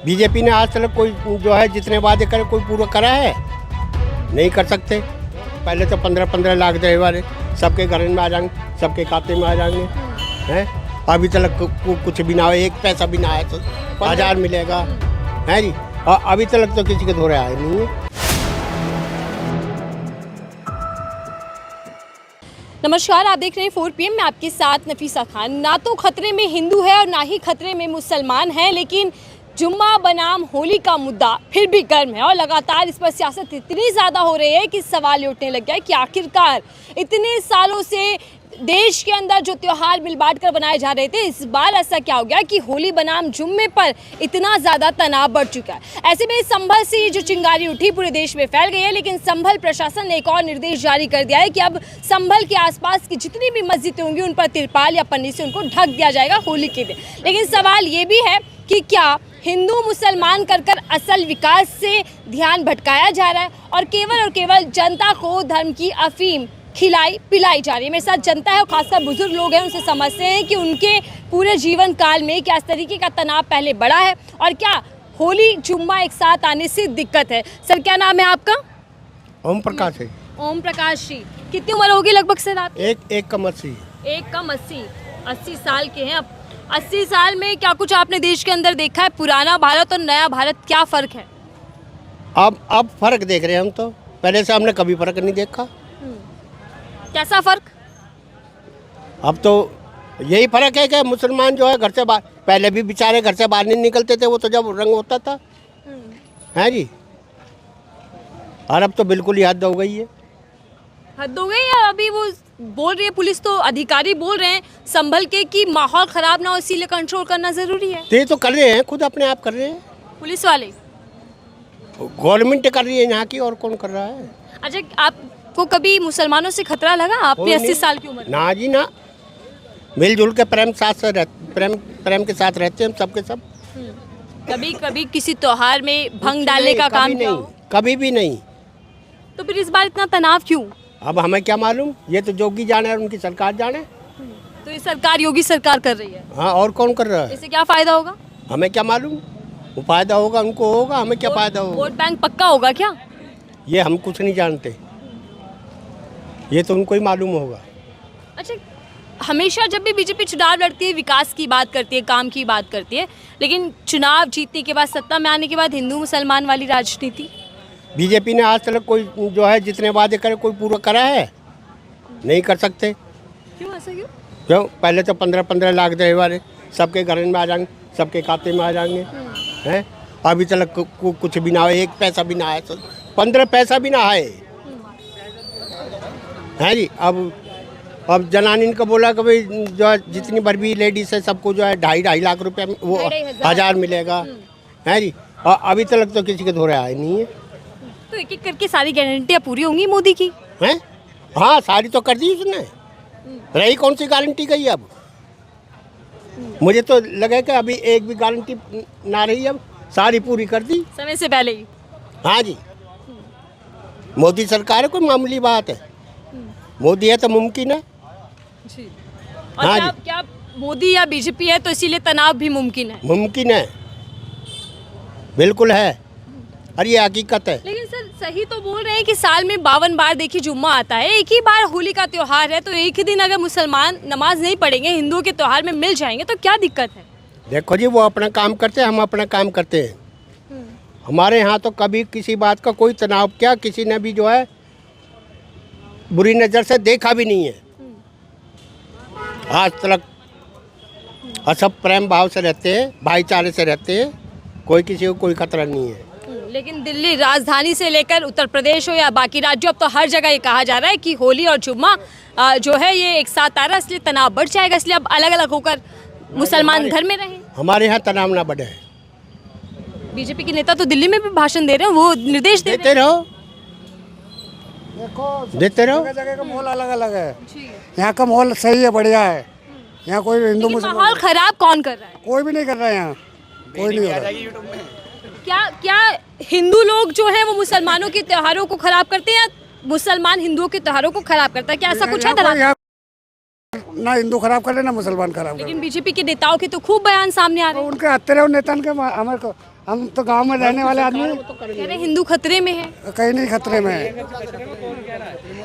BJP ने आज तक कोई जो है जितने वादे करे कोई पूरा करा है? नहीं कर सकते। पहले तो 15-15 लाख दे वाले सबके घर में आ जाएंगे, सबके खाते में आ जाएंगे हैं। अभी तक कुछ भी ना हो, एक पैसा भी ना आया तो 1000 मिलेगा है जी। और अभी तक तो किसी के धोरे आए नहीं है। नमस्कार, आप देख रहे हैं 4 PM में आपके साथ नफीसा खान। ना तो खतरे में हिंदू है और ना ही खतरे में मुसलमान है, लेकिन जुम्मा बनाम होली का मुद्दा फिर भी गर्म है और लगातार इस पर सियासत इतनी ज़्यादा हो रही है कि सवाल ये उठने लग गया है कि आखिरकार इतने सालों से देश के अंदर जो त्यौहार मिल बांट कर बनाए जा रहे थे, इस बार ऐसा क्या हो गया कि होली बनाम जुम्मे पर इतना ज़्यादा तनाव बढ़ चुका है। ऐसे में संभल से ये जो चिंगारी उठी पूरे देश में फैल गई है, लेकिन संभल प्रशासन ने एक और निर्देश जारी कर दिया है कि अब संभल के आसपास की जितनी भी मस्जिदें होंगी उन पर तिरपाल या पन्नी से उनको ढक दिया जाएगा होली के दिन। लेकिन सवाल ये भी है कि क्या हिंदू मुसलमान कर असल विकास से ध्यान भटकाया जा रहा है और केवल जनता को धर्म की अफीम खिलाई पिलाई जा रही है। मेरे साथ जनता है और खासकर बुजुर्ग लोग हैं, उनसे समझते हैं कि उनके पूरे जीवन काल में क्या इस तरीके का तनाव पहले बढ़ा है और क्या होली जुम्मा एक साथ आने से दिक्कत है। सर, क्या नाम है आपका? ओम प्रकाश है। ओम प्रकाश जी, कितनी उम्र होगी लगभग सर आप? एक कम 80। एक कम 80 साल के हैं। अब 80 साल में क्या कुछ आपने देश के अंदर देखा है? पुराना भारत और नया भारत क्या फ़र्क है? अब फ़र्क देख रहे हैं हम तो, पहले से हमने कभी फ़र्क नहीं देखा। कैसा फ़र्क? अब तो यही फ़र्क है कि मुसलमान जो है घर से बाहर, पहले भी बेचारे घर से बाहर नहीं निकलते थे, वो तो जब रंग होता था है जी। और अब तो बिल्कुल ही हद हो गई है। हद हो गई है। अभी वो बोल रही है, पुलिस तो अधिकारी बोल रहे हैं संभल के कि माहौल ख़राब ना हो इसीलिए कंट्रोल करना ज़रूरी है। तो ये तो कर रहे हैं, खुद अपने आप कर रहे हैं पुलिस वाले, गवर्नमेंट कर रही है यहाँ की, और कौन कर रहा है? अच्छा, आपको कभी मुसलमानों से खतरा लगा? आपने 80 साल की उम्र? ना जी ना, मिलजुल के प्रेम के साथ रहते हैं हम सबके सब। कभी किसी त्योहार में भंग डालने का काम किया हो? कभी भी नहीं। तो फिर इस बार इतना तनाव क्यों? अब हमें क्या मालूम, ये तो जोगी जाने और उनकी सरकार जाने। तो ये सरकार योगी सरकार कर रही है। हाँ, और कौन कर रहा है? इससे क्या फायदा होगा? हमें क्या मालूम, वो फायदा होगा उनको होगा, हमें क्या फायदा होगा? वोट बैंक पक्का होगा क्या? ये हम कुछ नहीं जानते, ये तो उनको ही मालूम होगा। अच्छा, हमेशा जब भी बीजेपी चुनाव लड़ती है विकास की बात करती है, काम की बात करती है, लेकिन चुनाव जीतने के बाद, सत्ता में आने के बाद हिंदू मुसलमान वाली राजनीति। बीजेपी ने आज तक कोई जो है जितने वादे करे कोई पूरा करा है? नहीं कर सकते। क्यों, ऐसा क्यों? क्यों? पहले तो 15-15 लाख दे वाले सबके घर में आ जाएंगे, सबके खाते में आ जाएंगे हैं। अभी तक कुछ भी ना हो, एक पैसा भी ना आया तो 15 पैसा भी ना आए है जी। अब जनानी को बोला कि भाई जो है जितनी भर भी लेडीज है सबको जो है 2.5 लाख रुपया वो 1000 मिलेगा है जी। और अभी तक तो किसी के धोरे आए नहीं है। तो एक एक करके सारी गारंटियाँ पूरी होंगी मोदी की हैं? हाँ, सारी तो कर दी उसने। रही कौन सी गारंटी गई अब? मुझे तो लगे कि अभी एक भी गारंटी ना रही, अब सारी पूरी कर दी समय से पहले ही। हाँ जी, मोदी सरकार है, कोई मामूली बात है? मोदी है तो मुमकिन है जी। और हाँ क्या मोदी या बीजेपी है तो इसीलिए तनाव भी मुमकिन है? मुमकिन है, बिल्कुल है, और ये हकीकत है। लेकिन सर, सही तो बोल रहे हैं कि साल में 52 बार देखिए जुम्मा आता है, एक ही बार होली का त्योहार है, तो एक ही दिन अगर मुसलमान नमाज नहीं पढ़ेंगे, हिंदुओं के त्योहार में मिल जाएंगे, तो क्या दिक्कत है? देखो जी, वो अपना काम करते हैं, हम अपना काम करते हैं। हमारे यहाँ तो कभी किसी बात का कोई तनाव, क्या किसी ने भी जो है बुरी नज़र से देखा भी नहीं है आज तक। और सब प्रेम भाव से रहते हैं, भाईचारे से रहते हैं, कोई किसी को कोई खतरा नहीं है। लेकिन दिल्ली राजधानी से लेकर उत्तर प्रदेश हो या बाकी राज्यों, अब तो हर जगह ये कहा जा रहा है कि होली और जुम्मा जो है ये एक साथ आ रहा है, इसलिए तनाव बढ़ जाएगा, इसलिए अब अलग अलग होकर मुसलमान घर में रहें। हमारे यहाँ तनाव ना बढ़े। बीजेपी के नेता तो दिल्ली में भी भाषण दे रहे हैं, वो निर्देश देते रहो, देते रहो। जगह का माहौल अलग अलग है, यहाँ का माहौल सही है, बढ़िया है। यहाँ कोई हिंदू मुसलमान माहौल खराब कौन कर रहा है? कोई भी नहीं कर रहा है, यहाँ कोई नहीं हो रहा। क्या हिंदू लोग जो है वो मुसलमानों के त्योहारों को खराब करते हैं या मुसलमान हिंदुओं के त्योहारों को खराब करता है? क्या ऐसा कुछ है? ना हिंदू खराब कर रहे ना मुसलमान खराब कर लेकिन बीजेपी के नेताओं के तो खूब बयान सामने आ रहे हैं। उनके हत्या नेता के हम तो गांव में रहने वाले आदमी कह रहे हिंदू खतरे में है। कहीं नहीं खतरे में है।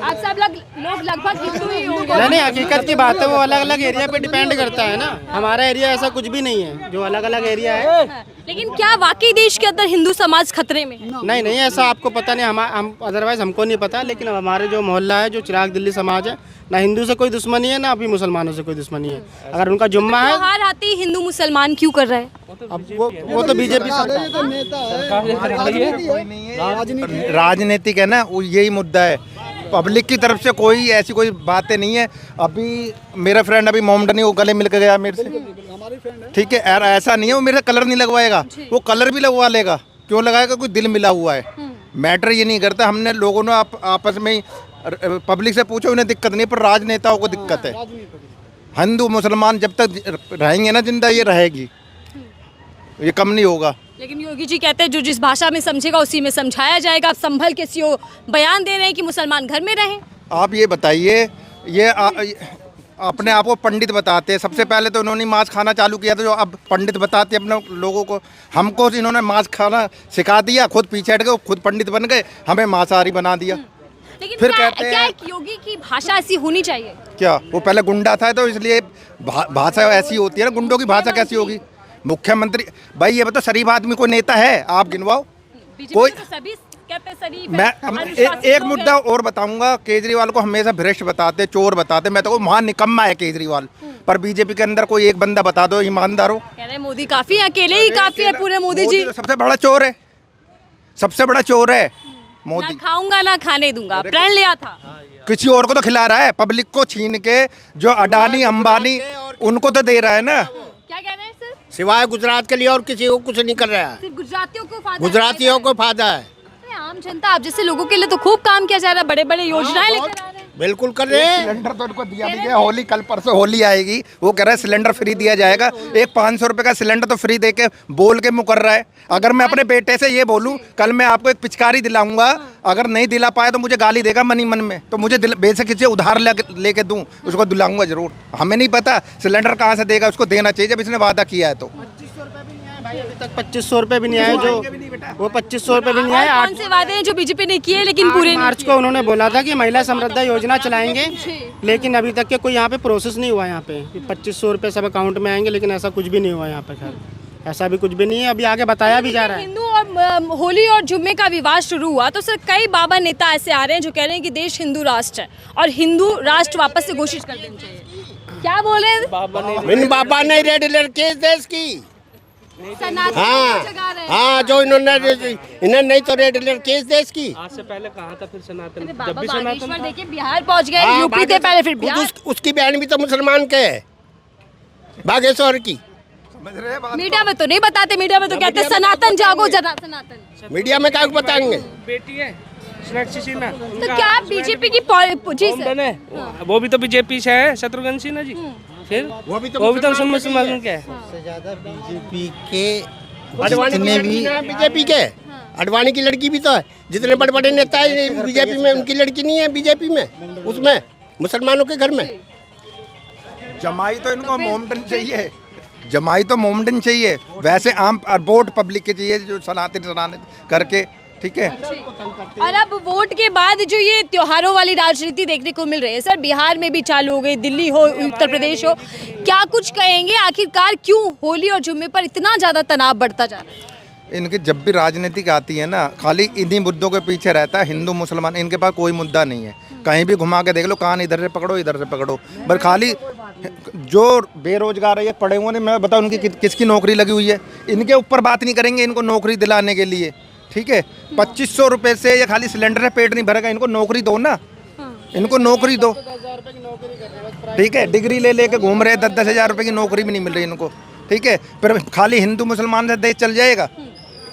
आप सब लोग लगभग हिंदू ही होंगे। नहीं, हकीकत की बात है, वो अलग अलग एरिया पे डिपेंड करता है ना। हमारा एरिया ऐसा कुछ भी नहीं है, जो अलग अलग एरिया है। हाँ, लेकिन क्या वाकई देश के अंदर हिंदू समाज खतरे में है? नहीं, ऐसा आपको पता नहीं, हम अदरवाइज हमको नहीं पता। लेकिन हमारे जो मोहल्ला है, जो चिराग दिल्ली समाज है, ना हिंदू से कोई दुश्मनी है, ना अभी मुसलमानों से कोई दुश्मनी है। अगर उनका जुम्मा है, त्योहार आते ही हिंदू मुसलमान क्यों कर रहे हैं? अब वो तो बीजेपी राजनीतिक है ना, वो यही मुद्दा है। पब्लिक की तरफ से कोई ऐसी कोई बातें नहीं है। अभी मेरा फ्रेंड अभी मोमडनी वो गले मिल के गया मेरे से, ठीक है। और ऐसा नहीं है वो मेरा कलर नहीं लगवाएगा, वो कलर भी लगवा लेगा। क्यों लगाएगा? कोई दिल मिला हुआ है। मैटर ये नहीं करता। हमने लोगों ने आपस में ही पब्लिक से पूछो, उन्हें दिक्कत नहीं, पर राजनेताओं को दिक्कत है। हिंदू मुसलमान जब तक रहेंगे ना जिंदा, ये रहेगी, ये कम नहीं होगा। लेकिन योगी जी कहते हैं जो जिस भाषा में समझेगा उसी में समझाया जाएगा। आप संभल के सीओ बयान दे रहे हैं कि मुसलमान घर में रहें। आप ये बताइए, ये अपने आप को पंडित बताते हैं। सबसे पहले तो उन्होंने मांस खाना चालू किया था, जो अब पंडित बताते हैं अपने लोगों को। हमको इन्होंने मांस खाना सिखा दिया, खुद पीछे हट गए, खुद पंडित बन गए, हमें मांसाहारी बना दिया। लेकिन फिर क्या, कहते क्या हैं एक योगी की भाषा ऐसी होनी चाहिए? क्या वो पहले गुंडा था तो इसलिए भाषा ऐसी होती है ना? गुंडों की भाषा कैसी होगी? मुख्यमंत्री भाई ये बताओ, शरीफ आदमी कोई नेता है? आप गिनवाओ कोई। तो सभी कहते हैं शरीफ मैं अनुशासित एक लोग मुद्दा हैं। और बताऊंगा। केजरीवाल को हमेशा भ्रष्ट बताते, चोर बताते। मैं तो वहाँ निकम्मा है केजरीवाल, पर बीजेपी के अंदर कोई एक बंदा बता दो ईमानदार हो। कह रहे हैं मोदी काफी है, अकेले ही काफी है पूरे मोदी जी। तो सबसे बड़ा चोर है, सबसे बड़ा चोर है ना मोदी। खाऊंगा ना खाने दूंगा, प्रण लिया था। किसी और को तो खिला रहा है, पब्लिक को छीन के। जो अडानी अंबानी उनको तो दे रहा है ना। क्या कह रहे हैं सर? सिवाय गुजरात के लिए और किसी को कुछ नहीं कर रहा है। सिर्फ गुजरातियों को फायदा गुजरातियों को फायदा है। अरे आम जनता आप जैसे लोगों के लिए तो खूब काम किया जा रहा है, बड़े बड़े योजनाएं लेकर आ रहे हैं। बिल्कुल कर रहे हैं। सिलेंडर तो इनको दिया भी गया। होली, कल परसों होली आएगी, वो कह रहा है सिलेंडर फ्री दिया जाएगा। एक 500 रुपए का सिलेंडर तो फ्री दे के बोल के मुकर रहा है। अगर मैं अपने बेटे से ये बोलूं कल मैं आपको एक पिचकारी दिलाऊंगा, अगर नहीं दिला पाया तो मुझे गाली देगा मन ही मन में, तो मुझे बेशक से उधार लेके दूं, उसको दिलाऊंगा जरूर। हमें नहीं पता सिलेंडर कहाँ से देगा, उसको देना चाहिए जब इसने वादा किया है। तो अभी तक 2500 रुपए भी नहीं आए। जो वो 2500 रुपए भी नहीं आए। कौन से वादे हैं जो बीजेपी ने किए लेकिन पूरे नहीं मार्च को उन्होंने बोला था कि महिला समृद्धा योजना चलाएंगे, लेकिन अभी तक के कोई यहाँ पे प्रोसेस नहीं हुआ। यहाँ पे 2500 रुपए सब अकाउंट में आएंगे, लेकिन ऐसा कुछ भी नहीं हुआ यहाँ पे। खैर ऐसा भी कुछ भी नहीं है, अभी आगे बताया भी जा रहा है। हिंदू और होली और जुम्मे का विवाद शुरू हुआ तो सर कई बाबा नेता ऐसे आ रहे हैं जो कह रहे हैं कि देश हिंदू राष्ट्र है और हिंदू राष्ट्र वापस से घोषित कर देना चाहिए। क्या बोल रहे हैं? इन बाबा ने रेड अलर्ट केस देश की। सनातन को हाँ जगा रहे हैं। हाँ, जो इन्होंने नहीं तो रेड अलर्ट केस देश की। आज से पहले कहा था, फिर सनातन अरे बाबा बागेश्वर देखिए बिहार पहुंच गए, हाँ, यूपी थे पहले फिर बिहार। उसकी बहन भी तो मुसलमान के है, बागेश्वर की। मीडिया में तो नहीं बताते, मीडिया में तो कहते हैं सनातन जागो जना सनातन। मीडिया में क्या बताएंगे? बेटी है तो क्या बीजेपी की जी सर? वो भी तो बीजेपी से है, शत्रुघ्न सिन्हा जी। फिर वो भी तो मुसलमान क्या है? सबसे ज्यादा बीजेपी के जितने भी बीजेपी के अडवाणी की लड़की भी तो है। जितने बड़े बड़े नेता है बीजेपी में, उनकी लड़की नहीं है बीजेपी में, उसमें मुसलमानों के घर में। जमाई तो इनको मोमडन चाहिए, जमाई तो मोमडन चाहिए। वैसे आम वोट पब्लिक के चाहिए, जो सनातन करके, ठीक है। और अब वोट के बाद जो ये त्योहारों वाली राजनीति देखने को मिल रही है सर, बिहार में भी चालू हो गई, दिल्ली हो, उत्तर प्रदेश हो, क्या कुछ कहेंगे? आखिरकार क्यों होली और जुम्मे पर इतना ज्यादा तनाव बढ़ता जा रहा है? इनकी जब भी राजनीतिक आती है ना, खाली इन्हीं मुद्दों के पीछे रहता है। हिंदू मुसलमान, इनके पास कोई मुद्दा नहीं है। कहीं भी घुमा के देख लो, कान इधर से पकड़ो इधर से पकड़ो, पर खाली जो बेरोजगार है, ये पढ़े हुए नहीं, मैं बताऊँ उनकी किसकी नौकरी लगी हुई है, इनके ऊपर बात नहीं करेंगे। इनको नौकरी दिलाने के लिए, ठीक है, 2500 रुपए से या खाली सिलेंडर से पेट नहीं भरेगा। इनको नौकरी दो ना, इनको नौकरी दो, ठीक है। डिग्री ले लेके घूम रहे, 10-10 हज़ार रुपए की नौकरी भी नहीं मिल रही इनको, ठीक है। फिर खाली हिंदू मुसलमान से देश चल जाएगा।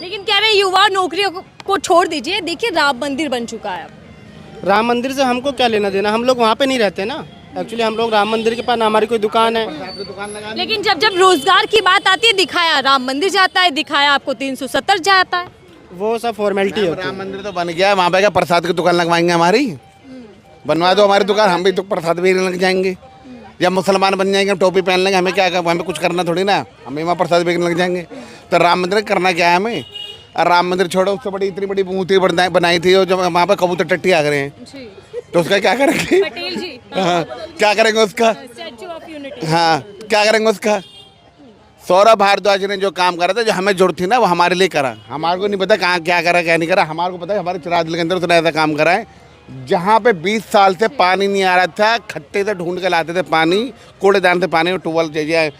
लेकिन कह रहे युवा नौकरियों को छोड़ दीजिए, देखिए राम मंदिर बन चुका है। राम मंदिर से हमको क्या लेना देना? हम लोग वहाँ पे नहीं रहते ना। एक्चुअली हम लोग राम मंदिर के पास, हमारी कोई दुकान है। लेकिन जब जब रोजगार की बात आती है, दिखाया राम मंदिर जाता है, दिखाया आपको 370 जाता है। वो सब फॉर्मेलिटी होती है। राम मंदिर तो बन गया है, वहाँ पे क्या प्रसाद की दुकान लगवाएंगे हमारी? बनवा दो हमारी दुकान, हम भी तो प्रसाद भी लग जाएंगे। जब मुसलमान बन जाएंगे हम टोपी पहन लेंगे, हमें क्या, हमें कुछ करना थोड़ी ना, हमें वहाँ प्रसाद बेचने लग जाएंगे। तो राम मंदिर करना क्या है हमें? और राम मंदिर छोड़ो, उससे बड़ी इतनी बड़ी मूर्ति बनाई थी, जो वहाँ पे कबूतर टट्टी आ गए हैं, तो उसका क्या करेंगे? पटेल जी हाँ, क्या करेंगे उसका? Statue of unity. हाँ, क्या करेंगे उसका? सौरभ भारद्वाज ने जो काम करा था, जो हमें जरूरत थी ना, वो हमारे लिए करा। हमारे को नहीं पता कहाँ क्या करा क्या नहीं करा, हमारे को पता है हमारे चिराग के अंदर उसने ऐसा काम करा है जहाँ पे 20 साल से पानी नहीं आ रहा था, खट्टे से ढूंढ के लाते थे पानी, कूड़ेदान से पानी, ट्यूबवेल चाहिए,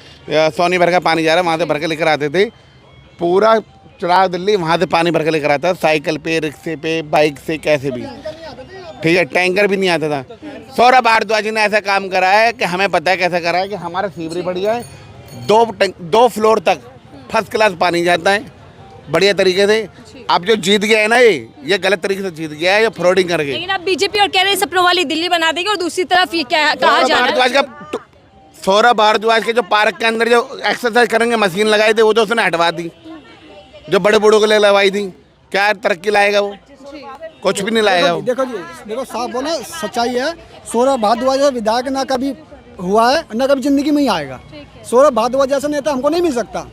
सोनी भर का पानी जा रहा है वहाँ से भर के लेकर आते थे। पूरा चिराग दिल्ली वहाँ से पानी भर के लेकर आता, साइकिल पे, रिक्शे पे, बाइक से, कैसे भी, ठीक है, टैंकर भी नहीं आता था। सौरभ भारद्वाज ने ऐसा काम करा है कि हमें पता है कैसा करा है कि हमारा सीवरेज बढ़िया है, 2 फ्लोर तक फर्स्ट क्लास पानी जाता है बढ़िया तरीके से। अब जो जीत गया है ना, ये गलत तरीके से जीत गया है, ये फ्रॉडिंग करके। लेकिन अब बीजेपी और कह रहे हैं सपनों वाली दिल्ली बना देगी, और दूसरी तरफ ये कहा जा रहा है सौरभ भारद्वाज के जो पार्क के अंदर जो एक्सरसाइज करेंगे मशीन लगाई थी, वो तो उसने हटवा दी, जो बड़े बूढ़ों के लिए लगवाई थी। क्या तरक्की लाएगा वो? कुछ भी नहीं लाएगा वो। देखो साफ बोला, सच्चाई है। सौरभ भारद्वाज विधायक ना कभी हुआ है, ना कभी जिंदगी में ही आएगा। सौरभ भारद्वाज जैसा नेता हमको नहीं मिल सकता,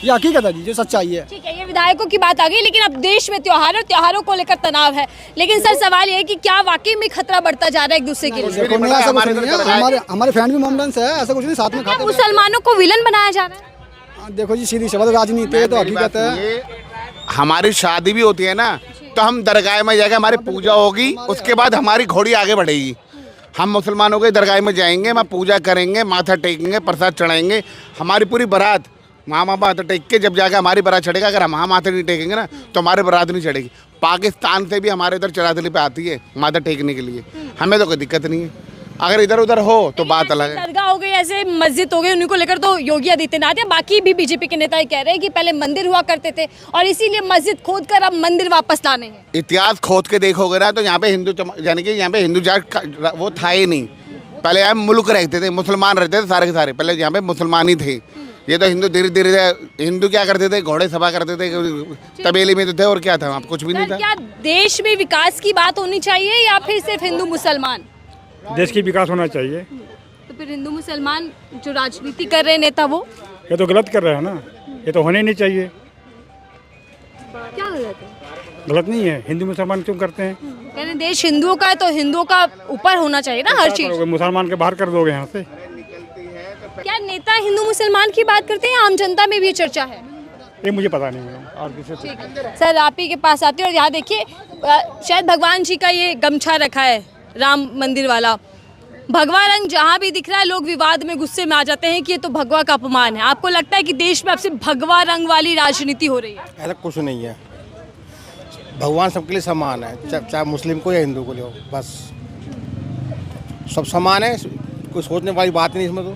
ये हकीकत है जी, जो सच्चाई है। ठीक है, ये विधायकों की बात आ गई, लेकिन अब देश में त्योहार और त्योहारों को लेकर तनाव है। लेकिन सर सवाल ये है कि क्या वाकई में खतरा बढ़ता जा रहा है एक दूसरे के लिए? देखो नहीं, ऐसा कुछ नहीं है, हमारे फ्रेंड भी मोमडन से है, ऐसा कुछ नहीं, साथ में खाते हैं। मुसलमानों को विलन बनाया जा रहा है? देखो जी, सीधी शब्द राजनीति है तो हकीकत है। हमारी शादी भी होती है ना, तो हम दरगाह में जाएंगे, हमारी पूजा होगी, उसके बाद हमारी घोड़ी आगे बढ़ेगी। हम मुसलमानों के दरगाह में जाएंगे, वहाँ पूजा करेंगे, माथा टेकेंगे, प्रसाद चढ़ाएंगे, हमारी पूरी बारात वहाँ माथा टेक के जब जाकर हमारी बारात चढ़ेगा। अगर हम वहाँ माथा नहीं टेकेंगे ना, तो हमारी बारात नहीं चढ़ेगी। पाकिस्तान से भी हमारे इधर चिराग पे आती है माथा टेकने के लिए, हमें तो कोई दिक्कत नहीं है। अगर इधर उधर हो तो बात अलग है। दरगाह हो गई, ऐसे मस्जिद हो गई, उन्हीं को लेकर तो योगी आदित्यनाथ या बाकी भी बीजेपी के नेता कह रहे हैं कि पहले मंदिर हुआ करते थे और इसीलिए मस्जिद खोद कर अब मंदिर वापस लाने हैं। इतिहास खोद के देखोगे ना, तो यहाँ पे हिंदू, यानी कि यहाँ पे हिंदू जाट वो था ही नहीं। पहले यहाँ मुल्क रहते थे, मुसलमान रहते थे सारे के सारे, पहले यहाँ पे मुसलमान ही थे। ये तो हिंदू धीरे धीरे, हिंदू क्या करते थे, घोड़े सभा करते थे, तबेले में तो थे, और क्या था वहाँ, कुछ भी नहीं था। क्या देश में विकास की बात होनी चाहिए या फिर सिर्फ हिंदू मुसलमान? देश की विकास होना चाहिए। तो फिर हिंदू मुसलमान जो राजनीति कर रहे हैं नेता, वो ये तो गलत कर रहे हैं ना, ये तो होने नहीं चाहिए। क्या गलत है? गलत नहीं है, हिंदू मुसलमान क्यों करते हैं? यानी देश हिंदुओं का है तो हिंदुओं का ऊपर होना चाहिए ना हर चीज। मुसलमान के बाहर कर दोगे यहाँ से? क्या नेता हिंदू मुसलमान की बात करते हैं? आम जनता में भी ये चर्चा है? ये मुझे पता नहीं है। और किसी सर आप ही के पास आते हैं और यहाँ देखिए शायद भगवान जी का ये गमछा रखा है, राम मंदिर वाला भगवा रंग जहाँ भी दिख रहा है, लोग विवाद में गुस्से में आ जाते हैं कि ये तो भगवा का अपमान है। आपको लगता है कि देश में अब से भगवा रंग वाली राजनीति हो रही है? ऐसा कुछ नहीं है, भगवान सबके लिए समान है, चाहे मुस्लिम को या हिंदू को लो, बस सब समान है, कोई सोचने वाली बात नहीं इसमें तो,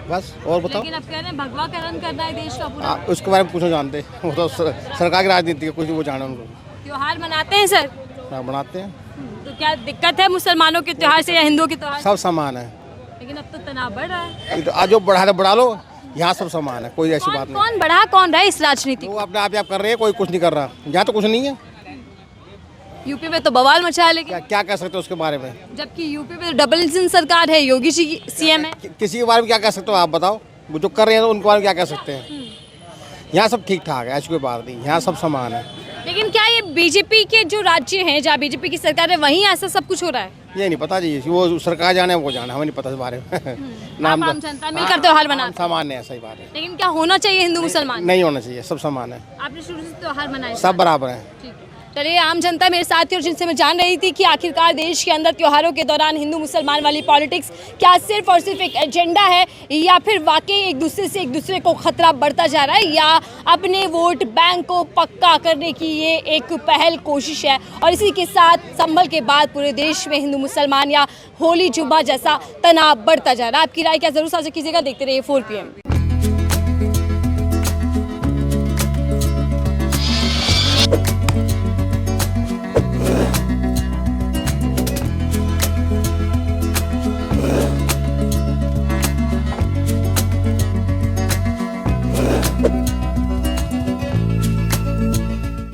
बस। और बताओ। लेकिन अब कह रहे हैं भगवा का रंग करना है देश का पूरा। उसके बारे में कुछ नहीं जानते, वो तो सरकार की राजनीति है, कुछ वो जाने उनको। त्योहार मनाते हैं सर? बनाते हैं। तो क्या दिक्कत है मुसलमानों के त्योहार से या हिंदुओं के त्योहार? सब समान है। लेकिन अब तो तनाव बढ़ रहा है। तो आज जो बढ़ा तो बढ़ा लो, यहाँ सब समान है, कोई ऐसी बात नहीं। कौन बढ़ा कौन रहा है इस राजनीति? वो अपने आप कर रहे हैं, कोई कुछ नहीं कर रहा, यहाँ तो कुछ नहीं है। यूपी में तो बवाल मचा है, लेकिन क्या कह सकते हो उसके बारे में? जबकि यूपी में डबल इंजन सरकार है, योगी जी सीएम है। किसी के बारे में क्या कह सकते हो आप बताओ? वो जो कर रहे हैं तो उनके बारे में क्या कह सकते हैं? यहाँ सब ठीक ठाक है, ऐसी कोई बात नहीं, यहाँ सब समान है। लेकिन क्या ये बीजेपी के जो राज्य हैं जहाँ बीजेपी की सरकार है वहीं ऐसा सब कुछ हो रहा है? ये नहीं पता जी, वो सरकार जाने वो जाने, हमें नहीं पता इस बारे में। नाम आम जनता मिलकर त्योहार मनाते हैं। सामान्य है, सही बात है। लेकिन क्या होना चाहिए हिंदू मुसलमान? नहीं होना चाहिए, सब समान है, आपने शुरू से त्योहार मनाए? सब बराबर है। ठीक। चलिए, आम जनता मेरे साथ थी और जिनसे मैं जान रही थी कि आखिरकार देश के अंदर त्योहारों के दौरान हिंदू मुसलमान वाली पॉलिटिक्स क्या सिर्फ और सिर्फ एक एजेंडा है या फिर वाकई एक दूसरे को खतरा बढ़ता जा रहा है, या अपने वोट बैंक को पक्का करने की ये एक पहल कोशिश है। और इसी के साथ संभल के बाद पूरे देश में हिंदू मुसलमान या होली जुम्मा जैसा तनाव बढ़ता जा रहा है। आपकी राय क्या, जरूर साझा कीजिएगा। देखते रहिए 4 PM।